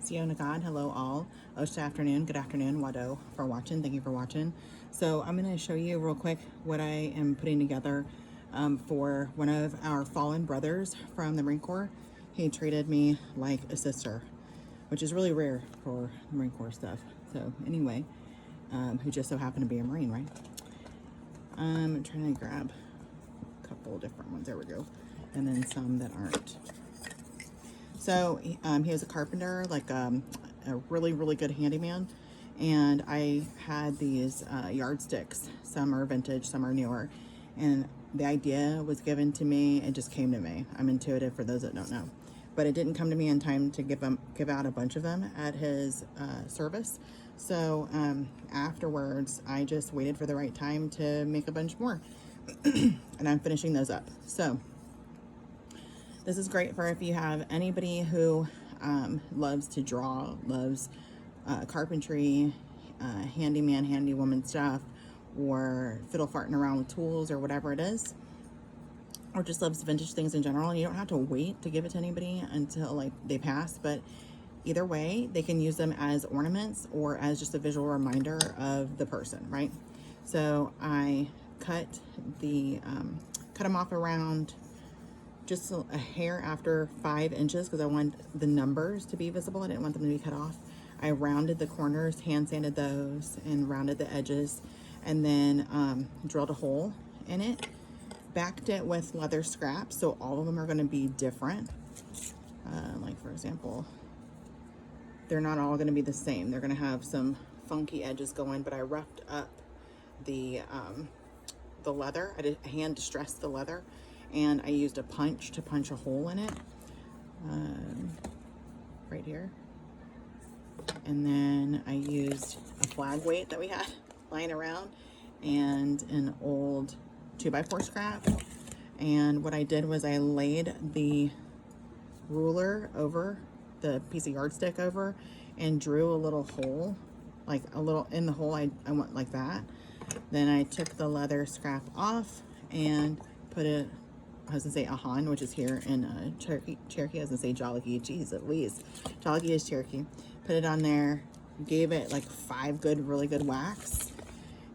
Sio Nagad. Hello all. Osha afternoon. Good afternoon. Wado for watching. Thank you for watching. So I'm going to show you real quick what I am putting together for one of our fallen brothers from the Marine Corps. He treated me like a sister, which is really rare for Marine Corps stuff. So anyway, who just so happened to be a Marine, right? I'm trying to grab a couple different ones. There we go. And then some that aren't. So he was a carpenter, like a really, really good handyman. And I had these yardsticks. Some are vintage, some are newer. And the idea was given to me. It just came to me. I'm intuitive for those that don't know. But it didn't come to me in time to give out a bunch of them at his service. So afterwards, I just waited for the right time to make a bunch more. And I'm finishing those up. So this is great for if you have anybody who loves to draw, loves carpentry, handyman, handywoman stuff, or fiddle farting around with tools or whatever it is, or just loves vintage things in general. And you don't have to wait to give it to anybody until like they pass, but either way, they can use them as ornaments or as just a visual reminder of the person, right? So I cut them off around just a hair after 5 inches because I want the numbers to be visible. I didn't want them to be cut off. I rounded the corners, hand sanded those, and rounded the edges, and then drilled a hole in it. Backed it with leather scraps, so all of them are going to be different. Like for example, they're not all going to be the same. They're going to have some funky edges going, but I roughed up the leather. I did hand distressed the leather, and I used a punch to punch a hole in it right here. And then I used a flag weight that we had lying around and an old 2x4 scrap. And what I did was I laid the ruler over the piece of yardstick over and drew a little hole, like a little in the hole. I went like that. Then I took the leather scrap off and put it, I was gonna say Ahan, which is here in Cherokee. I was gonna say Jollagee, geez, at least. Jollagee is Cherokee. Put it on there, gave it like 5 really good whacks,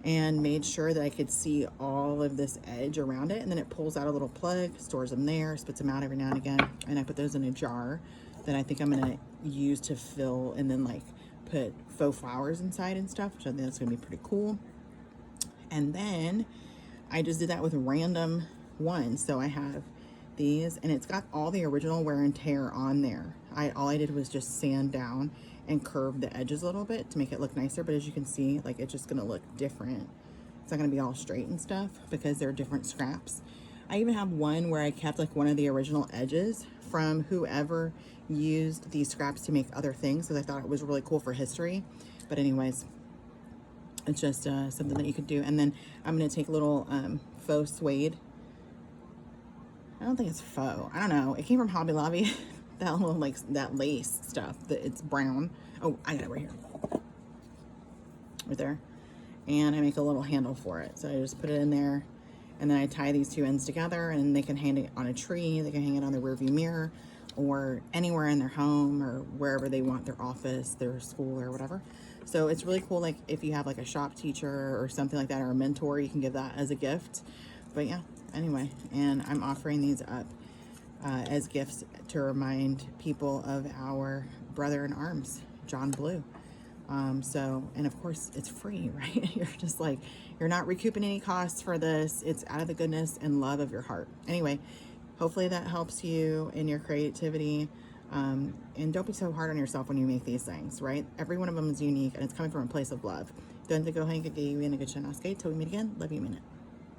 and made sure that I could see all of this edge around it. And then it pulls out a little plug, stores them there, spits them out every now and again. And I put those in a jar that I think I'm gonna use to fill and then like put faux flowers inside and stuff, which I think that's gonna be pretty cool. And then I just did that with random ones. So I have these, and it's got all the original wear and tear on there. All I did was just sand down and curve the edges a little bit to make it look nicer. But as you can see, like it's just gonna look different. It's not gonna be all straight and stuff because they're different scraps. I even have one where I kept like one of the original edges from whoever used these scraps to make other things, because I thought it was really cool for history. But anyways, it's just something that you could do. And then I'm gonna take a little faux suede. I don't think it's faux. I don't know. It came from Hobby Lobby. That little like that lace stuff. It's brown. Oh, I got it right here. Right there. And I make a little handle for it. So I just put it in there, and then I tie these 2 ends together, and they can hang it on a tree. They can hang it on their rearview mirror, or anywhere in their home, or wherever they want, their office, their school, or whatever. So it's really cool. Like if you have like a shop teacher or something like that, or a mentor, you can give that as a gift. But yeah, anyway, and I'm offering these up as gifts to remind people of our brother in arms, John Blue. And of course it's free, right? You're just like, you're not recouping any costs for this. It's out of the goodness and love of your heart. Anyway, hopefully that helps you in your creativity. And don't be so hard on yourself when you make these things, right? Every one of them is unique, and it's coming from a place of love. Don't go hang a day, in a good channel. Till we meet again. Love you a minute.